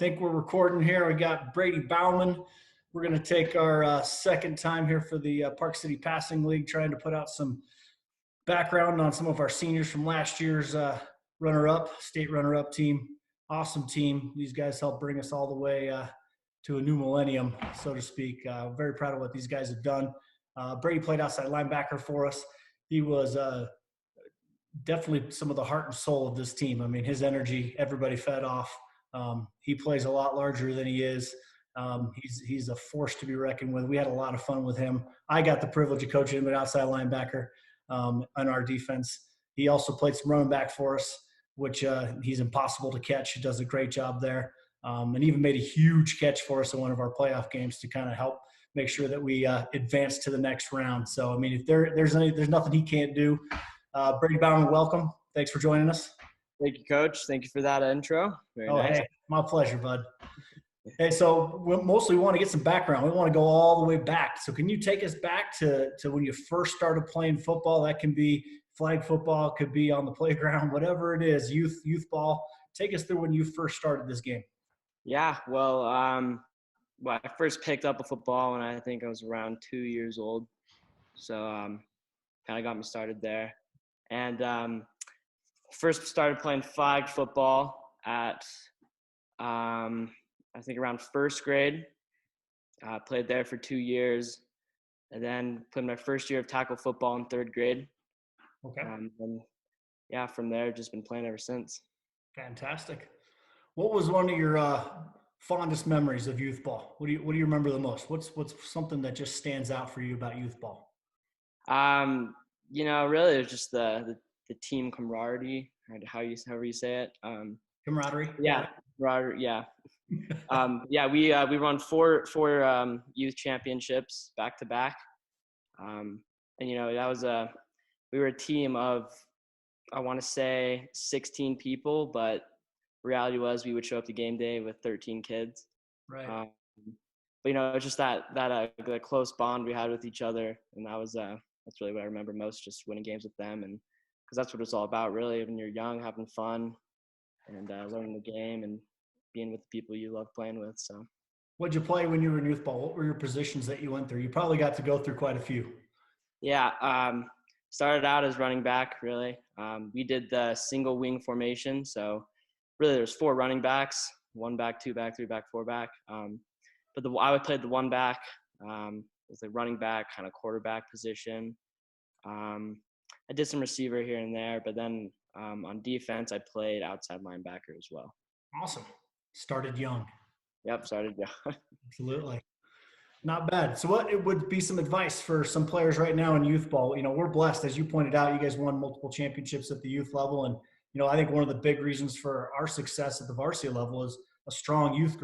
think we're recording here. We got Brady Baumann. We're going to take our second time here for the Park City Passing League, trying to put out some background on some of our seniors from last year's state runner-up team. Awesome team. These guys helped bring us all the way to a new millennium, so to speak. Very proud of what these guys have done. Brady played outside linebacker for us. He was definitely some of the heart and soul of this team. I mean, his energy, everybody fed off. He plays a lot larger than he is. He's a force to be reckoned with. We had a lot of fun with him. I got the privilege of coaching him at outside linebacker on our defense. He also played some running back for us, which he's impossible to catch. He does a great job there. And even made a huge catch for us in one of our playoff games to kind of help make sure that we advance to the next round. So, I mean, if there's nothing he can't do. Brady Baumann, welcome. Thanks for joining us. Thank you, Coach. Thank you for that intro. Very nice. Hey, my pleasure, bud. Hey, so we mostly want to get some background. We want to go all the way back. So can you take us back to when you first started playing football? That can be flag football, could be on the playground, whatever it is, youth ball. Take us through when you first started this game. Yeah, well, I first picked up a football when I think I was around 2 years old. So kind of got me started there. And first started playing flag football at I think around first grade. Played there for 2 years, and then played my first year of tackle football in third grade. Okay. And yeah, from there, just been playing ever since. Fantastic. What was one of your fondest memories of youth ball? What do you remember the most? What's something that just stands out for you about youth ball? Really, it's just the team camaraderie, or however you say it. Camaraderie. Yeah, camaraderie. Yeah. We won four youth championships back to back. And that was we were a team of, I want to say 16 people, but reality was we would show up to game day with 13 kids. Right. But it's just that close bond we had with each other, and that's really what I remember most, just winning games with them, and because that's what it's all about, really, when you're young, having fun and learning the game and being with the people you love playing with. So, what'd you play when you were in youth ball? What were your positions that you went through? You probably got to go through quite a few. Yeah, started out as running back, really. We did the single wing formation, so really there's 4 running backs: 1 back, 2 back, 3 back, 4 back. But I would play the 1 back. Was the running back, kind of quarterback position. I did some receiver here and there, but then on defense, I played outside linebacker as well. Awesome. Started young. Yep, started young. Absolutely. Not bad. So what would be some advice for some players right now in youth ball? We're blessed. As you pointed out, you guys won multiple championships at the youth level. And, I think one of the big reasons for our success at the varsity level is a strong youth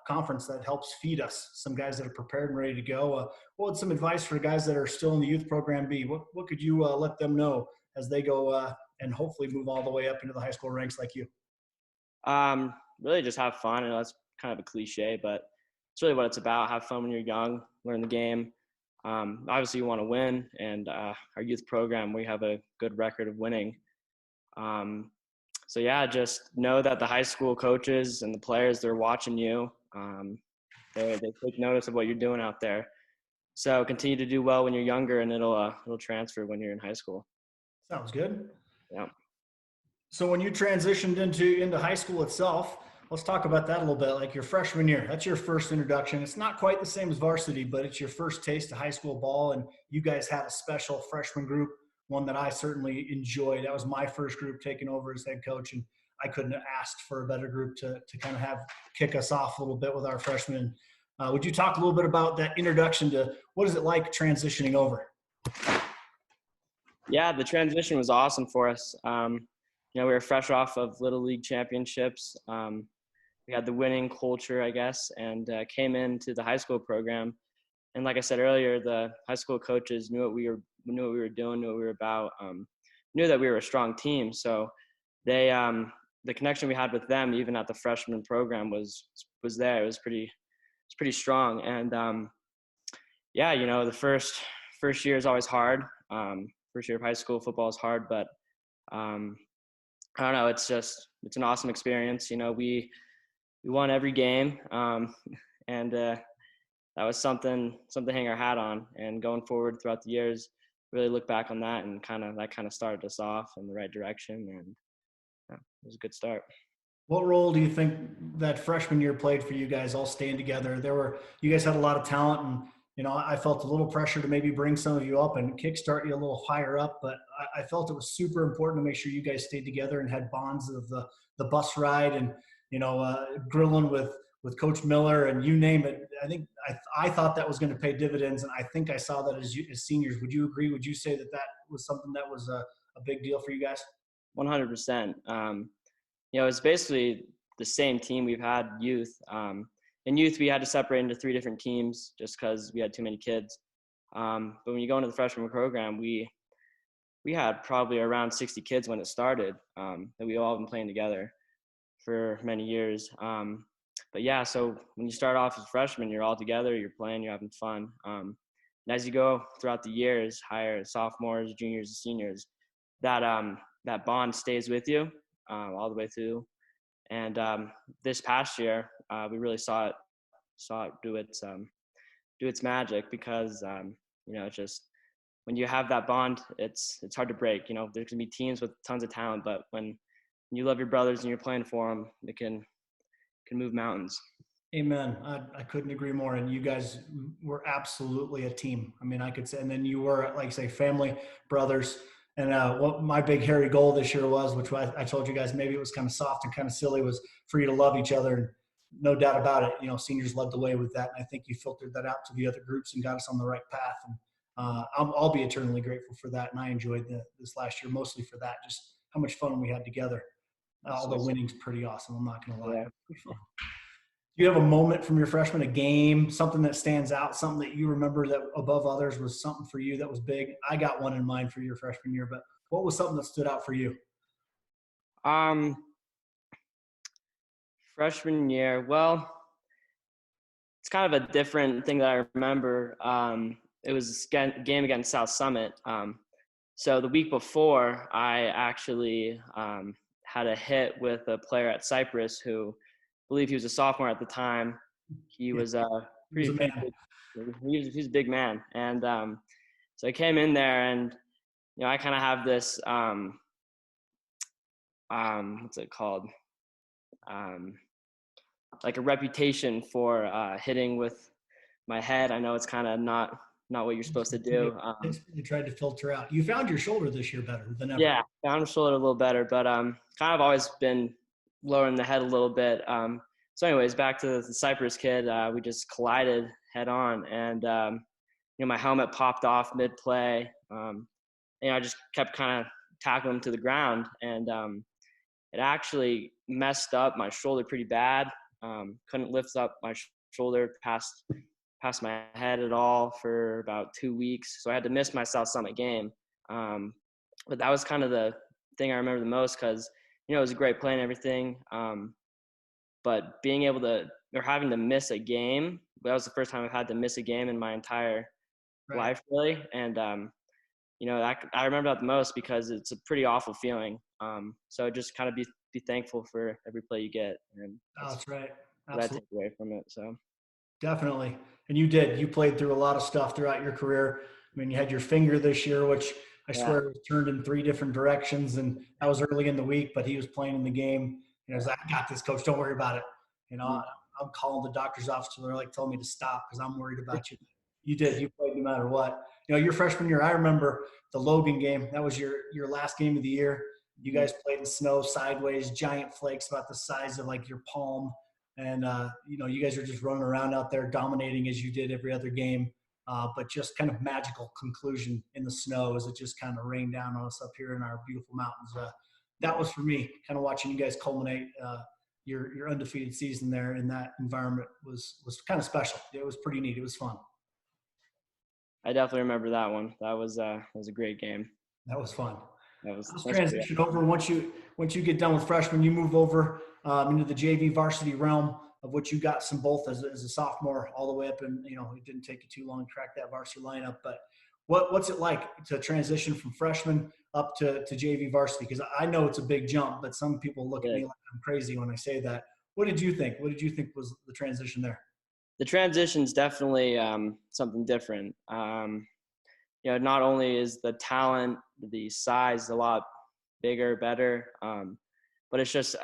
conference that helps feed us some guys that are prepared and ready to go. What would some advice for guys that are still in the youth program be? What could you let them know as they go and hopefully move all the way up into the high school ranks like you? Really just have fun. I know that's kind of a cliche, but it's really what it's about. Have fun when you're young, learn the game. Obviously you want to win, and our youth program, we have a good record of winning. So yeah, just know that the high school coaches and the players, they're watching you. They take notice of what you're doing out there. So continue to do well when you're younger, and it'll transfer when you're in high school. Sounds good. Yeah. So when you transitioned into high school itself, let's talk about that a little bit. Like your freshman year, that's your first introduction. It's not quite the same as varsity, but it's your first taste of high school ball. And you guys had a special freshman group, one that I certainly enjoyed. That was my first group taking over as head coach. And I couldn't have asked for a better group to kind of kick us off a little bit with our freshmen. Would you talk a little bit about that introduction to what is it like transitioning over? Yeah, the transition was awesome for us. We were fresh off of Little League championships. We had the winning culture, I guess, and came into the high school program. And like I said earlier, the high school coaches knew what we were doing, knew what we were about, knew that we were a strong team. So they, the connection we had with them, even at the freshman program, was there. It was pretty strong. And the first year is always hard. First year of high school football is hard, but I don't know. It's an awesome experience. We we won every game, and that was something to hang our hat on. And going forward throughout the years, really look back on that, and that kind of started us off in the right direction, and yeah, it was a good start. What role do you think that freshman year played for you guys all staying together? You guys had a lot of talent, and I felt a little pressure to maybe bring some of you up and kickstart you a little higher up. But I felt it was super important to make sure you guys stayed together and had bonds of the bus ride and grilling with Coach Miller and you name it. I thought that was going to pay dividends, and I think I saw that as seniors. Would you agree? Would you say that was something that was a big deal for you guys? 100%. It's basically the same team we've had youth. In youth, we had to separate into 3 different teams just because we had too many kids. But when you go into the freshman program, we had probably around 60 kids when it started, that we all been playing together for many years. But yeah, so when you start off as a freshman, you're all together, you're playing, you're having fun. And as you go throughout the years, higher sophomores, juniors, and seniors, that bond stays with you all the way through. And this past year, we really saw it do its magic because it's just when you have that bond, it's hard to break. There can be teams with tons of talent, but when you love your brothers and you're playing for them, it can move mountains. Amen. I couldn't agree more. And you guys were absolutely a team. I mean, I could say, and then you were, like, say, family, brothers. And what my big hairy goal this year was, which I told you guys, maybe it was kind of soft and kind of silly, was for you to love each other. And no doubt about it, seniors led the way with that. And I think you filtered that out to the other groups and got us on the right path. And I'll be eternally grateful for that. And I enjoyed this last year, mostly for that, just how much fun we had together. Although winning's pretty awesome. I'm not going to lie. Yeah. Do you have a moment from your freshman, a game, something that stands out, something that you remember that above others was something for you that was big? I got one in mind for your freshman year, but what was something that stood out for you? Freshman year, well, it's kind of a different thing that I remember. It was a game against South Summit. So the week before, I actually had a hit with a player at Cypress who I believe he was a sophomore at the time. He was pretty big. He was a big man. And so I came in there and, I kind of have this, what's it called? Like a reputation for hitting with my head. I know it's kind of not what you're supposed to do. You tried to filter out. You found your shoulder this year better than ever. Yeah, found my shoulder a little better, but kind of always been lowering the head a little bit. So anyways, back to the Cypress kid, we just collided head on, and my helmet popped off mid-play. I just kept kind of tackling him to the ground, and it actually messed up my shoulder pretty bad. Couldn't lift up my shoulder past my head at all for about 2 weeks. So I had to miss my South Summit game. But that was kind of the thing I remember the most because, it was a great play and everything. But being able to, or having to miss a game, that was the first time I've had to miss a game in my entire life, really. And, I remember that the most because it's a pretty awful feeling. So just kind of be thankful for every play you get. And that's right. Absolutely. What I take away from it. So definitely. And you played through a lot of stuff throughout your career. I mean, you had your finger this year, which I swear was turned in 3 different directions. And that was early in the week, but he was playing in the game. I was like, I got this, coach. Don't worry about it. I'm calling the doctor's office. They're like, telling me to stop because I'm worried about you. You did. You played no matter what. Your freshman year, I remember the Logan game. That was your last game of the year. You guys played in snow sideways, giant flakes about the size of like your palm. And, you guys are just running around out there dominating as you did every other game. But just kind of magical conclusion in the snow as it just kind of rained down on us up here in our beautiful mountains. That was for me, kind of watching you guys culminate your undefeated season there in that environment was kind of special. It was pretty neat. It was fun. I definitely remember that one. That was a great game. That was fun. Let's transition over. Once you get done with freshman, you move over into the JV varsity realm, of which you got some both as a sophomore all the way up, and it didn't take you too long to crack that varsity lineup. But what's it like to transition from freshman up to JV varsity? Because I know it's a big jump, but some people look at me like I'm crazy when I say that. What did you think? What did you think was the transition there? The transition's definitely something different. Not only is the talent, the size a lot bigger, better, but it's just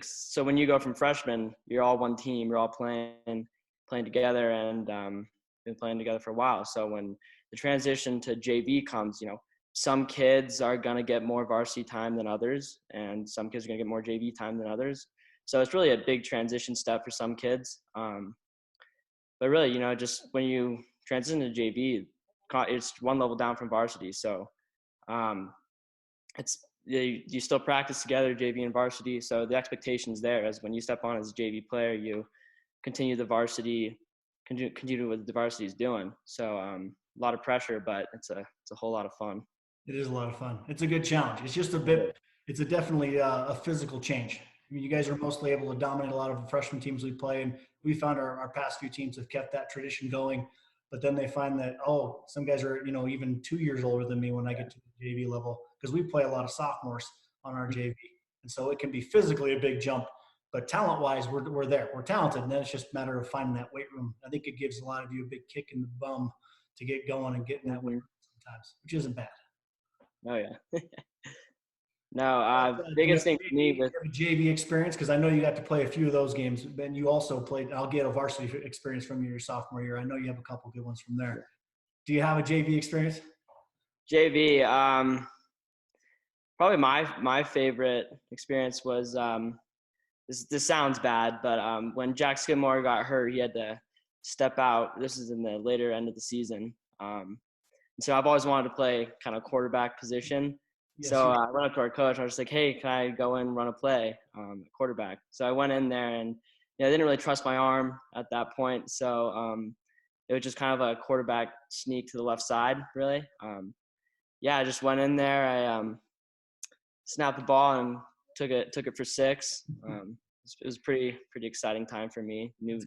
so when you go from freshman, you're all one team, you're all playing together, and been playing together for a while. So when the transition to JV comes, some kids are going to get more varsity time than others, and some kids are going to get more JV time than others. So it's really a big transition step for some kids. But really, just when you transition to JV, it's one level down from varsity. So you still practice together, JV and varsity. So the expectation's there as when you step on as a JV player, you continue what the varsity is doing. So a lot of pressure, but it's a whole lot of fun. It is a lot of fun. It's a good challenge. It's just it's definitely a physical change. I mean, you guys are mostly able to dominate a lot of the freshman teams we play, and we found our past few teams have kept that tradition going. But then they find that, some guys are, even 2 years older than me when I get to the JV level, because we play a lot of sophomores on our JV. And so it can be physically a big jump, but talent-wise, we're there. We're talented, and then it's just a matter of finding that weight room. I think it gives a lot of you a big kick in the bum to get going and get in that weight room sometimes, which isn't bad. Oh, yeah. No, biggest thing for me with JV experience, because I know you got to play a few of those games, and you also played. I'll get a varsity experience from your sophomore year. I know you have a couple good ones from there. Do you have a JV experience? JV, probably my favorite experience was this sounds bad, but when Jack Skidmore got hurt, he had to step out. This is in the later end of the season. So I've always wanted to play kind of quarterback position. Yes, so I went up to our coach. I was like, "Hey, can I go in and run a play quarterback?" So I went in there, and I didn't really trust my arm at that point. So it was just kind of a quarterback sneak to the left side, really. I just went in there. I snapped the ball and took it for 6. It was pretty exciting time for me. New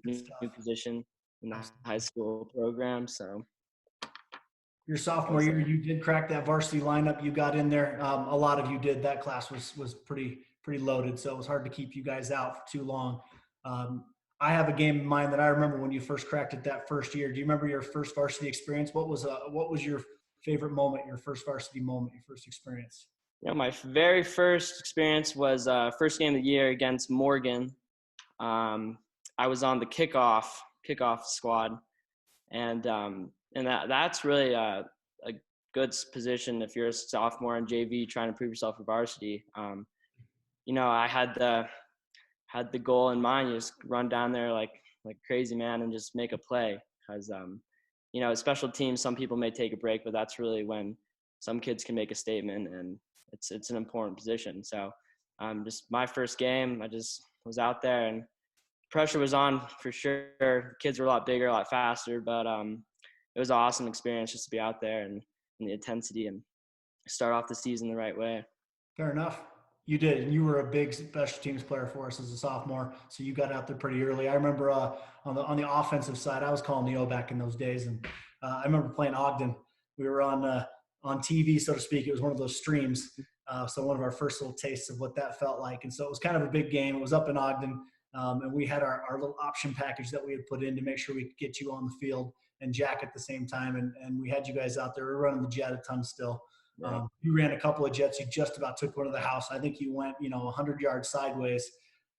position in the high school program. So your sophomore year, you did crack that varsity lineup. You got in there. A lot of you did. That class was pretty loaded, so it was hard to keep you guys out for too long. I have a game in mind that I remember when you first cracked it that first year. Do you remember your first varsity experience? What was your favorite moment, your first varsity moment, your first experience? My very first experience was first game of the year against Morgan. I was on the kickoff squad, and that's really a good position if you're a sophomore in JV trying to prove yourself for varsity. I had the goal in mind. You just run down there like crazy, man, and just make a play. Because special teams, some people may take a break, but that's really when some kids can make a statement, and it's an important position. So just my first game, I just was out there, and pressure was on for sure. Kids were a lot bigger, a lot faster, but it was an awesome experience just to be out there and the intensity and start off the season the right way. Fair enough. You did, and you were a big special teams player for us as a sophomore, so you got out there pretty early. I remember on the offensive side, I was calling the O back in those days, and I remember playing Ogden. We were on TV, so to speak. It was one of those streams, so one of our first little tastes of what that felt like, and so it was kind of a big game. It was up in Ogden, and we had our little option package that we had put in to make sure we could get you on the field and Jack at the same time, and we had you guys out there. We were running the jet a ton still. You ran a couple of jets. You just about took one to the house. I think you went, 100 yards sideways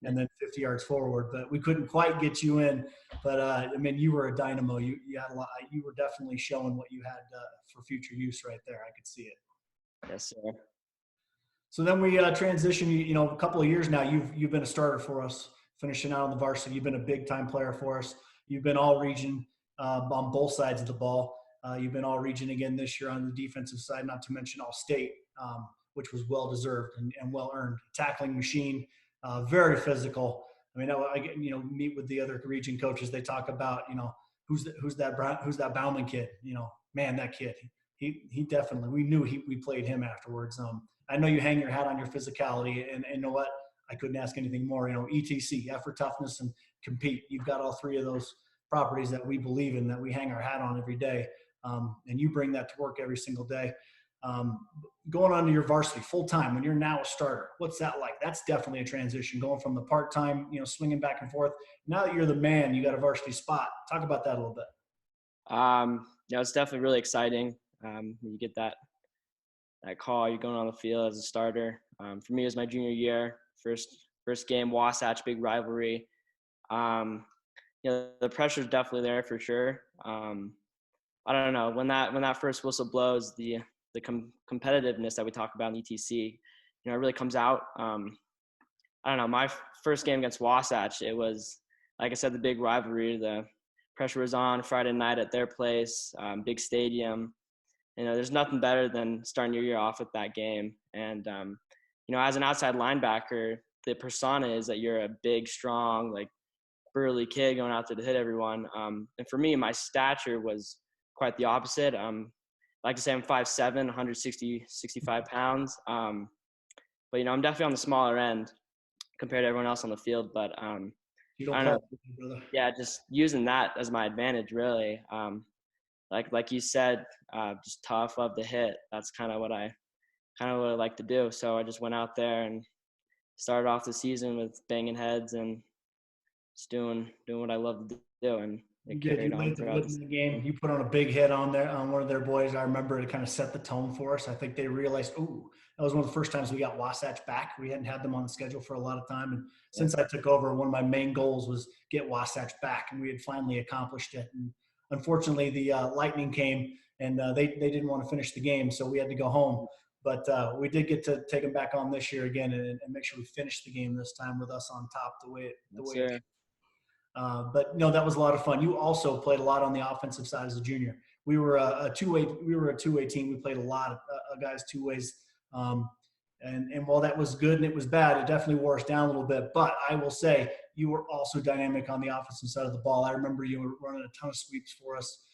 and then 50 yards forward, but we couldn't quite get you in. But you were a dynamo. You had a lot. You were definitely showing what you had for future use right there. I could see it. Yes, sir. So then we transitioned. A couple of years now. You've been a starter for us, finishing out on the varsity. You've been a big time player for us. You've been all region on both sides of the ball. You've been all region again this year on the defensive side, not to mention all state, which was well deserved and well earned. Tackling machine, very physical. I meet with the other region coaches. They talk about who's that Baumann kid. Man, that kid. He definitely. We knew we played him afterwards. I know you hang your hat on your physicality, and you know what? I couldn't ask anything more. ETC, effort, toughness, and compete. You've got all three of those properties that we believe in, that we hang our hat on every day. And you bring that to work every single day. Um, Going on to your varsity full time when you're now a starter, what's that like? That's definitely a transition going from the part time, swinging back and forth. Now that you're the man, you got a varsity spot. Talk about that a little bit. It's definitely really exciting when you get that call. You're going on the field as a starter. For me, it was my junior year, first game, Wasatch, big rivalry. Um, the pressure is definitely there for sure. I don't know when that first whistle blows, the competitiveness that we talk about in ETC, it really comes out. I don't know. My first game against Wasatch, it was, like I said, the big rivalry. The pressure was on Friday night at their place, big stadium. There's nothing better than starting your year off with that game. And, as an outside linebacker, the persona is that you're a big, strong, like burly kid going out there to hit everyone. And for me, my stature was quite the opposite. I like to say I'm 5'7", 160, 65 pounds. But, I'm definitely on the smaller end compared to everyone else on the field. But You don't I play, don't know. brother. Yeah, just using that as my advantage, really. Like you said, just tough, love to hit. That's kind of what I like to do. So I just went out there and started off the season with banging heads and just doing what I love to do, and You it did. You carried on laid the throughout wood the in the season. game. You put on a big hit on there on one of their boys. I remember it kind of set the tone for us. I think they realized, oh, that was one of the first times we got Wasatch back. We hadn't had them on the schedule for a lot of time. And Yeah. since I took over, one of my main goals was get Wasatch back, and we had finally accomplished it. And unfortunately, the Lightning came, and they didn't want to finish the game, so we had to go home. But we did get to take them back on this year again, and make sure we finish the game this time with us on top the Yes, way it sir. but no, that was a lot of fun. You also played a lot on the offensive side as a junior. We were a two-way. We were a two-way team. We played a lot of guys two ways. Um, and while that was good and it was bad, it definitely wore us down a little bit. But I will say you were also dynamic on the offensive side of the ball. I remember you were running a ton of sweeps for us.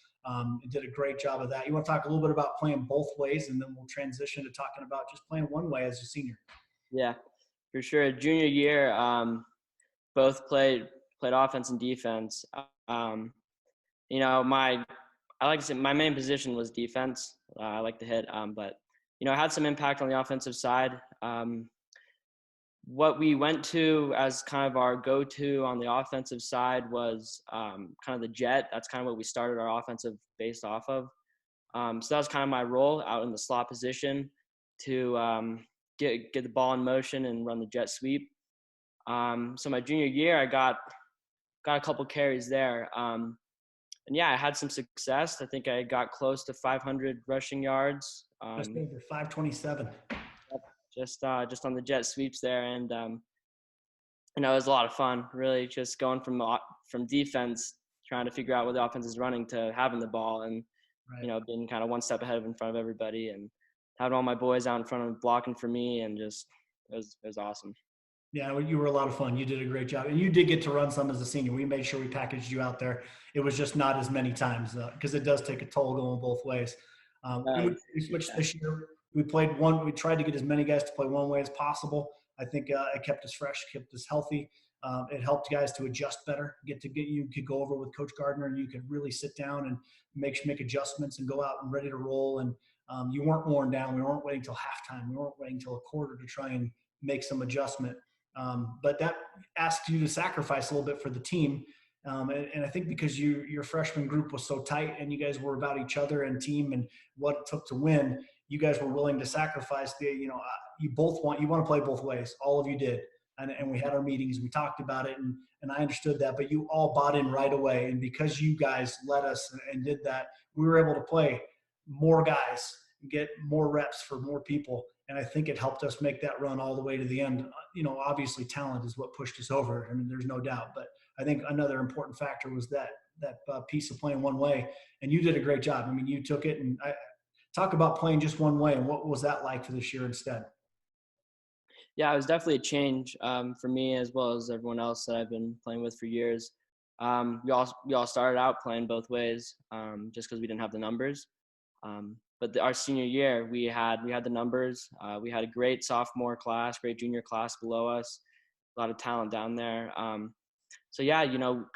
You did a great job of that. You want to talk a little bit about playing both ways, and then we'll transition to talking about just playing one way as a senior. Yeah, for sure. Junior year, both played offense and defense. Um, my I like to say my main position was defense. I like to hit, but I had some impact on the offensive side. What we went to as kind of our go-to on the offensive side was kind of the jet. That's kind of what we started our offensive based off of. So that was kind of my role out in the slot position to get the ball in motion and run the jet sweep. So my junior year, I got a couple carries there. And yeah, I had some success. I think I got close to 500 rushing yards. Just over 527. Just on the jet sweeps there, and it was a lot of fun. Really, just going from defense, trying to figure out what the offense is running, to having the ball, and Right. being kind of one step ahead in front of everybody, and having all my boys out in front of blocking for me, and just it was awesome. Yeah, you were a lot of fun. You did a great job, and you did get to run some as a senior. We made sure we packaged you out there. It was just not as many times because it does take a toll going both ways. And we switched Yeah. this year. We played one. We tried to get as many guys to play one way as possible. I think it kept us fresh, kept us healthy. It helped guys to adjust better. You could go over with Coach Gardner, and you could really sit down and make adjustments and go out and ready to roll. And you weren't worn down. We weren't waiting till halftime. We weren't waiting till a quarter to try and make some adjustment. But that asked you to sacrifice a little bit for the team. And I think because your freshman group was so tight and you guys were about each other and team and what it took to win, you guys were willing to sacrifice you want to play both ways. All of you did. And we had our meetings, we talked about it, and I understood that, but you all bought in right away. And because you guys led us and did that, we were able to play more guys, get more reps for more people. And I think it helped us make that run all the way to the end. Obviously talent is what pushed us over. I mean, there's no doubt, but I think another important factor was that piece of playing one way. And you did a great job. I mean, you took it, and talk about playing just one way, and what was that like for this year instead? Yeah, it was definitely a change for me as well as everyone else that I've been playing with for years. We all started out playing both ways just because we didn't have the numbers. But our senior year, we had the numbers. We had a great sophomore class, great junior class below us, a lot of talent down there. So yeah,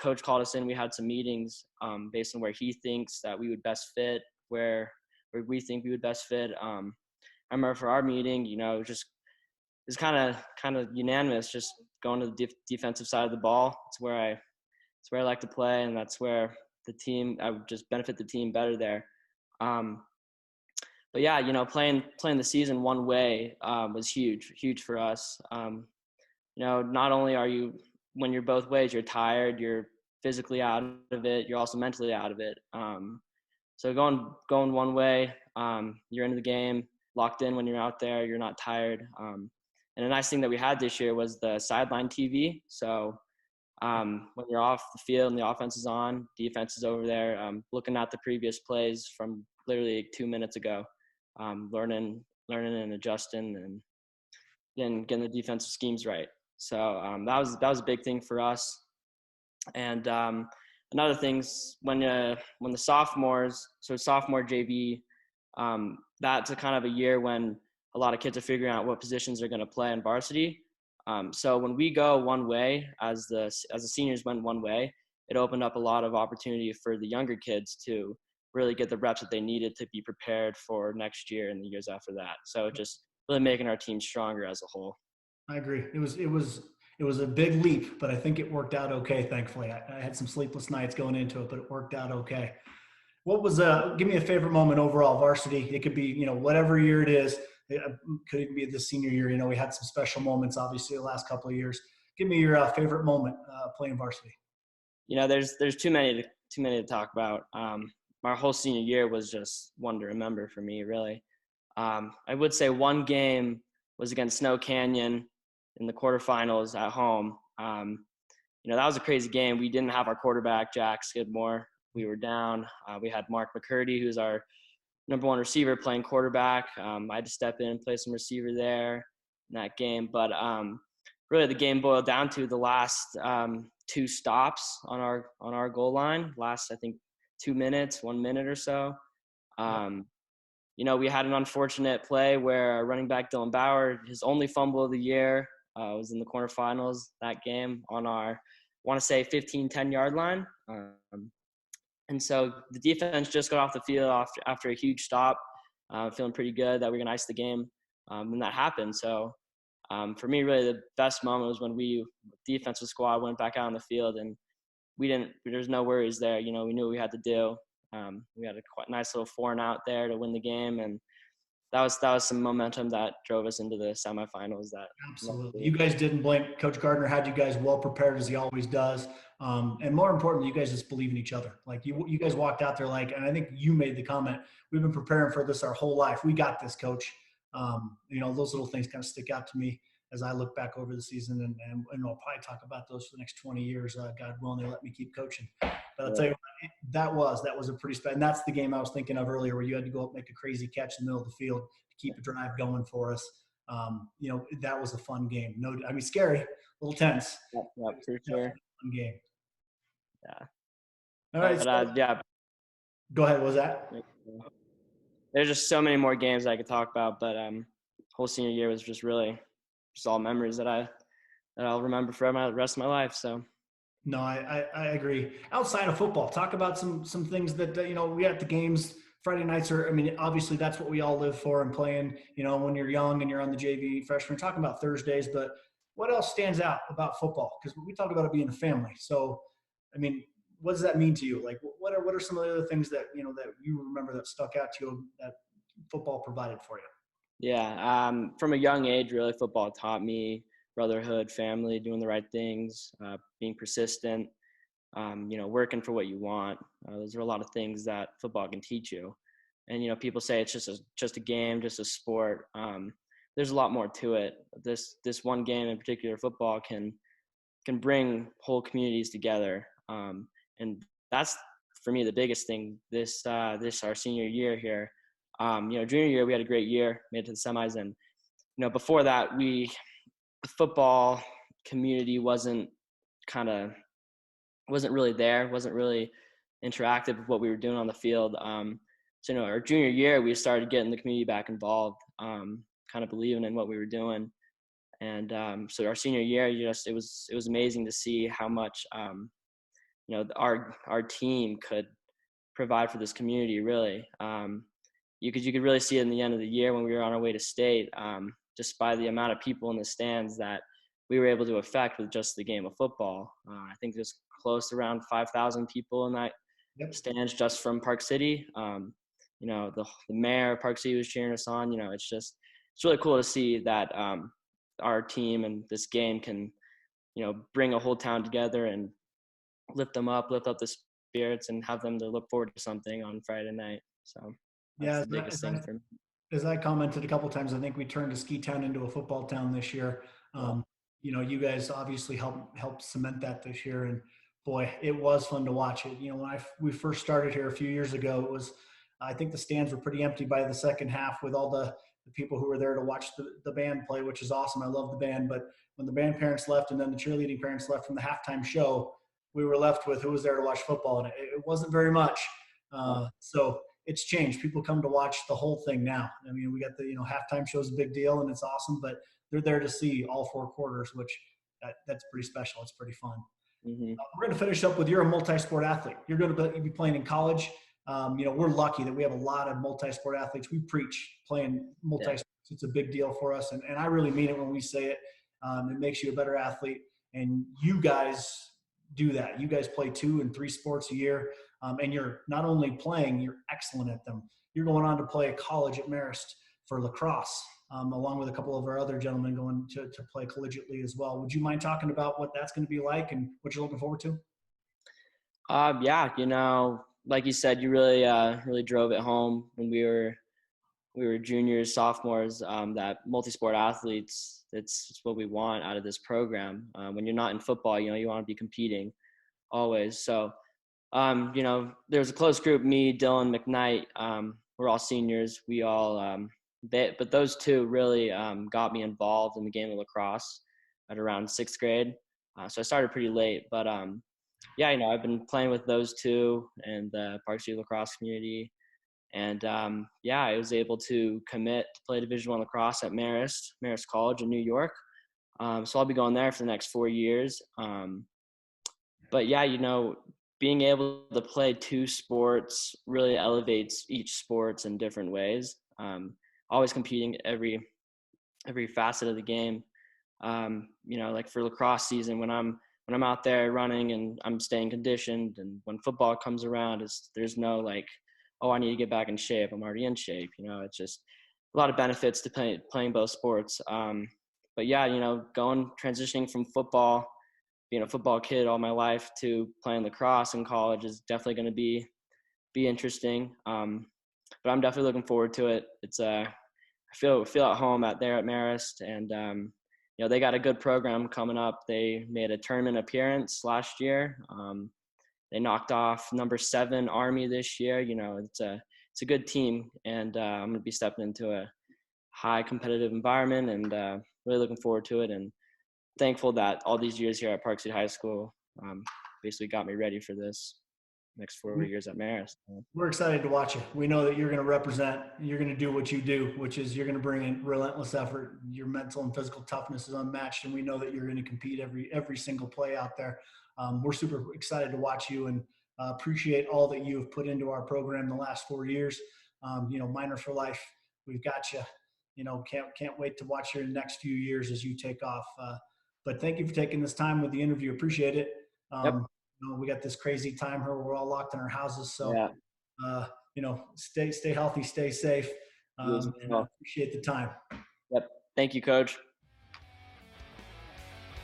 Coach called us in. We had some meetings based on where he thinks that we would best fit, where where we think we would best fit. I remember for our meeting, just it's kind of unanimous, just going to the defensive side of the ball. It's where I like to play, and that's where I would just benefit the team better there. But yeah, playing the season one way was huge for us. Not only are you, when you're both ways, you're tired, you're physically out of it, you're also mentally out of it. So going one way, you're into the game, locked in when you're out there, you're not tired. And a nice thing that we had this year was the sideline TV. So when you're off the field and the offense is on, defense is over there looking at the previous plays from literally 2 minutes ago, learning and adjusting and getting the defensive schemes right. So that was a big thing for us. And another thing's when the sophomores, so sophomore JV, that's a kind of a year when a lot of kids are figuring out what positions they're going to play in varsity. So when we go one way, as the seniors went one way, it opened up a lot of opportunity for the younger kids to really get the reps that they needed to be prepared for next year and the years after that. So just really making our team stronger as a whole. I agree. It was a big leap, but I think it worked out okay. Thankfully, I had some sleepless nights going into it, but it worked out okay. What was give me a favorite moment overall, varsity? It could be, whatever year it is. It could even be the senior year. We had some special moments, obviously, the last couple of years. Give me your favorite moment playing varsity. There's too many to talk about. My whole senior year was just one to remember for me, really. I would say one game was against Snow Canyon in the quarterfinals at home. That was a crazy game. We didn't have our quarterback, Jack Skidmore. We were down. We had Mark McCurdy, who's our number one receiver, playing quarterback. I had to step in and play some receiver there in that game. But really, the game boiled down to the last 2 stops on our goal line. Last, I think, 2 minutes, 1 minute or so. We had an unfortunate play where our running back Dylan Bauer, his only fumble of the year, was in the quarterfinals that game on our, I want to say, 15-10 yard line. And so the defense just got off the field after a huge stop, feeling pretty good that we were going to ice the game when that happened. So for me, really the best moment was when the defensive squad went back out on the field, and there's no worries there. We knew what we had to do. We had a quite nice little 4-and-out there to win the game, and that was some momentum that drove us into the semifinals. Absolutely. You guys didn't blink. Coach Gardner had you guys well prepared, as he always does. And more importantly, you guys just believe in each other. Like you guys walked out there and I think you made the comment, we've been preparing for this our whole life. We got this, Coach. Those little things kind of stick out to me as I look back over the season, and I'll probably talk about those for the next 20 years. God willing, they let me keep coaching. But I'll tell you what, that was a pretty special. And that's the game I was thinking of earlier, where you had to go up, make a crazy catch in the middle of the field to keep a drive going for us. That was a fun game. Scary, a little tense. Yeah, for sure. Fun game. Yeah. All right. But, yeah. Go ahead. What was that? There's just so many more games I could talk about, but whole senior year was just really just all memories that I'll remember for the rest of my life. So. No, I agree. Outside of football, talk about some things that we at the games. Friday nights obviously that's what we all live for and playing. When you're young and you're on the JV freshman, we're talking about Thursdays, but what else stands out about football? Because we talk about it being a family. So, what does that mean to you? Like, what are some of the other things that that you remember that stuck out to you that football provided for you? Yeah, from a young age, really, football taught me brotherhood, family, doing the right things, being persistent, working for what you want. Those are a lot of things that football can teach you. And, people say it's just a game, just a sport. There's a lot more to it. This one game in particular, football, can bring whole communities together. And that's, for me, the biggest thing this our senior year here. Junior year, we had a great year, made it to the semis. And, before that, the football community wasn't really there, wasn't really interactive with what we were doing on the field. So, our junior year, we started getting the community back involved, kind of believing in what we were doing. And so our senior year, it was amazing to see how much, our team could provide for this community, really. you could really see it in the end of the year when we were on our way to state, just by the amount of people in the stands that we were able to affect with just the game of football. I think there's close to around 5,000 people in that Yep. stands just from Park City. The mayor of Park City was cheering us on. It's really cool to see that our team and this game can, bring a whole town together and lift up the spirits and have them to look forward to something on Friday night. So that's Yeah, the biggest thing for me. as I commented a couple times, I think we turned a ski town into a football town this year. Um, you guys obviously helped cement that this year, and boy, it was fun to watch it. When we first started here a few years ago, it was, I think the stands were pretty empty by the second half with all the people who were there to watch the band play, which is awesome. I love the band, but when the band parents left and then the cheerleading parents left from the halftime show, we were left with who was there to watch football, and it wasn't very much. So it's changed. People come to watch the whole thing now. I mean, we got the halftime show is a big deal and it's awesome, but they're there to see all four quarters, which that's pretty special. It's pretty fun. Mm-hmm. We're going to finish up with, you're a multi-sport athlete. You're going to be playing in college. We're lucky that we have a lot of multi-sport athletes. We preach playing multi-sports. Yeah. It's a big deal for us, and I really mean it when we say it. It makes you a better athlete, and you guys do that. You guys play 2 and 3 sports a year, and you're not only playing, you're excellent at them. You're going on to play at college at Marist for lacrosse, along with a couple of our other gentlemen going to play collegiately as well. Would you mind talking about what that's going to be like and what you're looking forward to? Yeah, like you said, you really drove it home when we were juniors, sophomores, that multi-sport athletes, it's what we want out of this program. When you're not in football, you want to be competing always. So, there's a close group, me, Dylan, McKnight, we're all seniors. We all, but those two really got me involved in the game of lacrosse at around 6th grade. So I started pretty late, but yeah, I've been playing with those two and the Park City lacrosse community. And I was able to commit to play Division I lacrosse at Marist College in New York. So I'll be going there for the next 4 years. But yeah, being able to play 2 sports really elevates each sports in different ways. Always competing every facet of the game. Like for lacrosse season, when I'm out there running and I'm staying conditioned, and when football comes around, there's no like, oh, I need to get back in shape. I'm already in shape. It's just a lot of benefits to playing both sports. But yeah, transitioning from football, being a football kid all my life, to playing lacrosse in college is definitely going to be interesting. But I'm definitely looking forward to it. It's I feel at home there at Marist, and they got a good program coming up. They made a tournament appearance last year. They knocked off number 7 Army this year. It's a good team, and I'm going to be stepping into a high competitive environment, and really looking forward to it. And thankful that all these years here at Park City High School basically got me ready for this next 4 years at Marist. We're excited to watch you. We know that you're going to represent, you're going to do what you do, which is you're going to bring in relentless effort. Your mental and physical toughness is unmatched, and we know that you're going to compete every single play out there. We're super excited to watch you, and appreciate all that you have put into our program the last 4 years. Miner for life. We've got you. Can't wait to watch your next few years as you take off. But thank you for taking this time with the interview. Appreciate it. Yep. We got this crazy time here. We're all locked in our houses. So, yeah. Stay healthy, stay safe. And I appreciate the time. Yep. Thank you, Coach.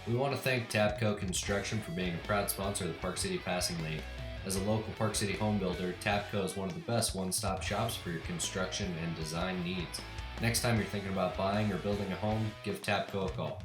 We want to thank Tabco Construction for being a proud sponsor of the Park City Passing League. As a local Park City home builder, Tabco is one of the best one-stop shops for your construction and design needs. Next time you're thinking about buying or building a home, give Tabco a call.